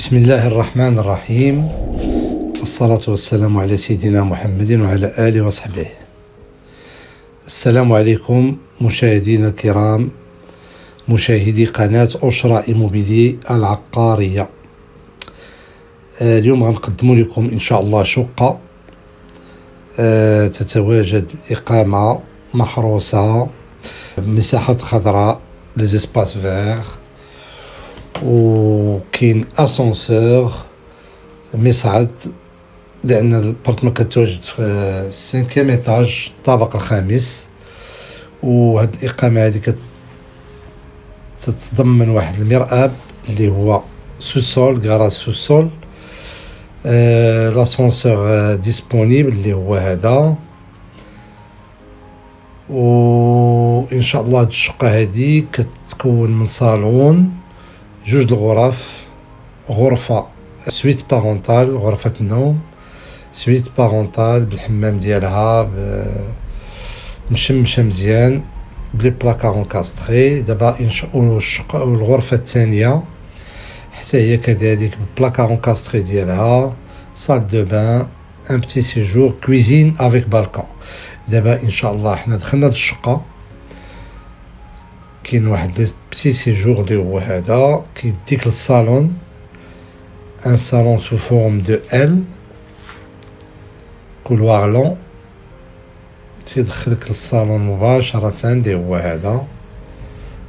بسم الله الرحمن الرحيم، الصلاة والسلام على سيدنا محمد وعلى آله وصحبه. السلام عليكم مشاهدينا الكرام، مشاهدي قناة أشرا إيموبيلي العقارية. اليوم غنقدم لكم إن شاء الله شقة تتواجد إقامة محروسة، مساحات خضراء، ليزيسباس فيغ، وكاين اسانسور مصعد، لان البارتمان كتواجد في 5 ايطاج الطابق الخامس. وهاد الاقامه هذه تتضمن واحد المرآب اللي هو سوسول، كراج سوسول، لاسانسور ديسپونيبل اللي هو هذا. وان شاء الله هاد الشقه هذه كتكون من صالون، جوج الغرف، غرفة سويت بارونتال، غرفة النوم سويت بارونتال بالحمام ديالها مشمشة مزيان بلي بلاكار انكاستري. دابا ان شاء الله الشقة والغرفة الثانية حتى هي كذلك بلاكار انكاستري ديالها، صال دو بان، ان بتي سيجور، كويزين افيك بالكون. دابا ان شاء الله حنا دخلنا للشقة، كاين واحد بتي سيجور اللي هو هذا كيديك للصالون، ان صالون سو فورم دو ال، كولوار لون، تيدخلك للصالون مباشرة اللي هو هذا.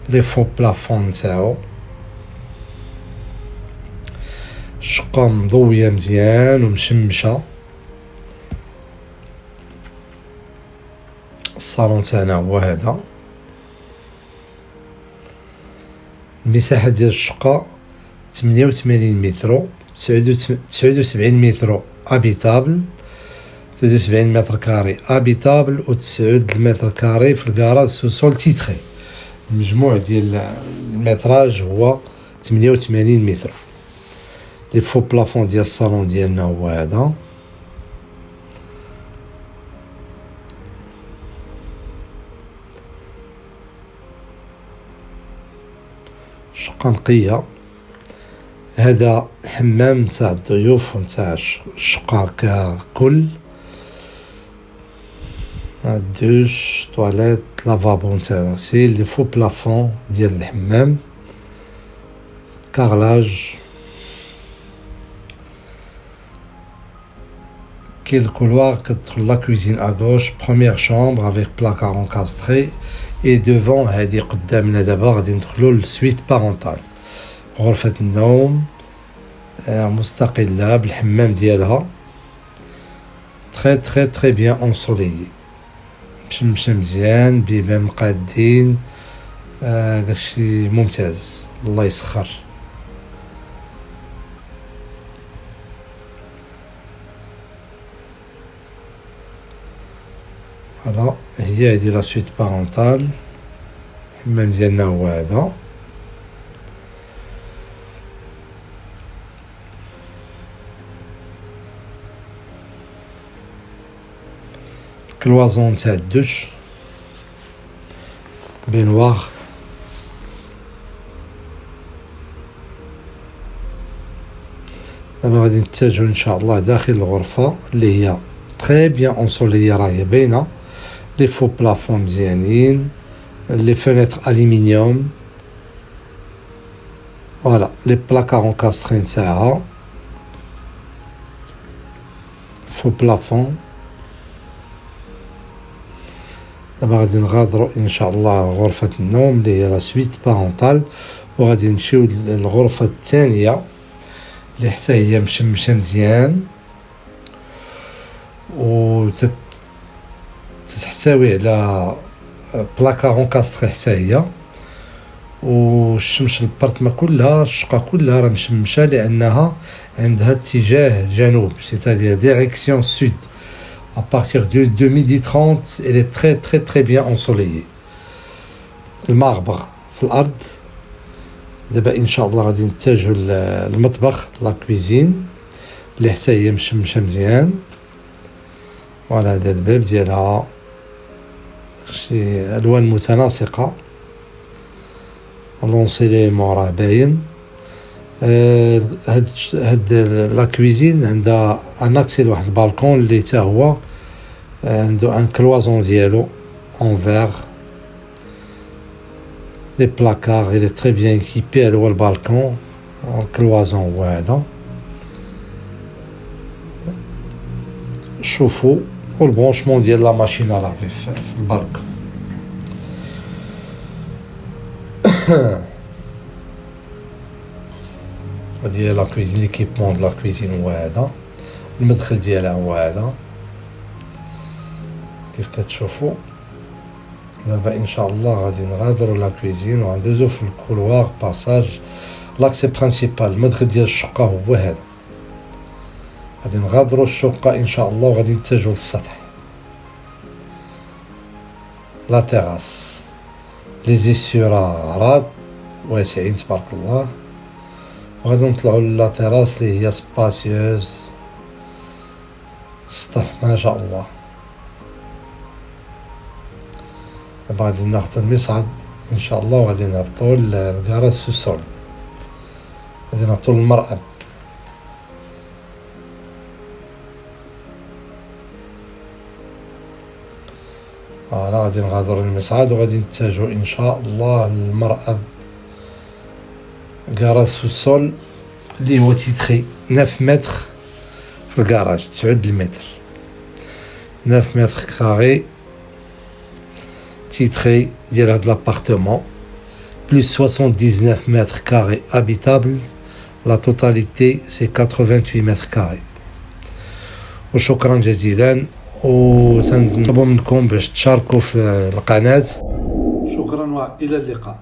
لي فو بلافون تاعو، الشقة مضوية مزيان ومشمشة. الصالون تاعنا هو هذا. المساحة ديال الشقة 88 متر، 79 متر ابيتابل، 79 متر كاري ابيتابل، و 9 متر كاري في الكراج سوسول تيتري. المجموع ديال المتراج هو 88 متر. لي فو بلافون ديال الصالون ديالنا هو هذا. شقة نقية. هذا الحمام نتاع الضيوف ونتاع الشقة ككل، الدوش، طواليت، لافابو نتاع الغسيل، لي فو بلافون ديال الحمام، كارلاج. كاين الكولوار كتدخل لا كويزين ا غوش، بروميير شامبر افيك بلاكار انكاستري. اي دوفون هادي قدامنا دابا غادي ندخلو للسويت بارونتال، غرفة النوم مستقلة بالحمام ديالها، تري بيان اونسوليي، مشمشة مزيان، بيبان مقادين، داكشي ممتاز، الله يسخر. فوالا هي هادي لا سويت بارونتال، الحمام ديالنا هو هذا. الكلوازون تاع الدوش، بينوار، دابا غادي نتجهو ان شاء الله داخل الغرفة اللي هي تري بيان اونسوليي، راهي باينة، لي فو بلافون مزيانين، لي فينيتر الومنيوم، فوالا لي بلاكار انكاستري نتاعها، فو بلافون. دابا غادي نغادرو ان شاء الله غرفة النوم اللي هي لا سويت بارونتال، وغادي نمشيو للغرفة الثانية اللي حتى هي مشمشة مزيان و تحتوي على بلاكار انكاستري حتى هي. والشمس البارتما كلها، الشقة كلها راه مشمشة لأنها عندها اتجاه جنوب، سيتادير ديريكسيون سود. à partir de midi 30 elle est très bien ensoleillée. الماربر في الأرض. دابا إن شاء الله غادي نتجهو للمطبخ، لا كويزين اللي حتى هي مشمشة مزيان. فوالا هذا الباب ديالها شي ألوان متناسقة، لونسيليمون راه باين. هاد لا كويزين عندها ان اكسي لواحد البالكون اللي حتى هو عنده ان كلوازون ديالو اون فيغ لي بلاكار il est très bien équipé. هذا هو البالكون الكلوازون هو هذا. شوفوا والبرونشمون ديال لا ماشين على في البالكون. هادي هي لا كويزين ليكيبمون دو لا كويزين هو هذا. المدخل ديالها هو هذا كيف كتشوفوا. دابا ان شاء الله غادي نغادروا لا كويزين وغندوزو في الكولوار باساج لاكسي برينسيبال. المدخل ديال الشقه هو هذا. غادي نغادروا الشقه ان شاء الله وغادي نتجهوا للسطح. لا تيراس لي زيسيورات واسعين تبارك الله. وغادي نطلعوا لا تيراس اللي هي سباسيوز سطح ما شاء الله. دابا غادي ناخدو المصعد ان شاء الله وغادي نهبطو للكراج سو سول. غادي نهبطو للمرأب. فوالا غادي نغادرو المصعد وغادي نتجهو ان شاء الله للمرأب كراج سو سول اللي هو تيتخي 9 متر في الكراج 9 المتر 9 متر كاري تيتخي ديال هاد لابارتمون بلس 79 متر كاري habitable. La totalité c'est 88 mètres carrés. وشكرا جزيلا وتنطلبوا منكم باش تشاركوا في القناة. شكرا والى اللقاء.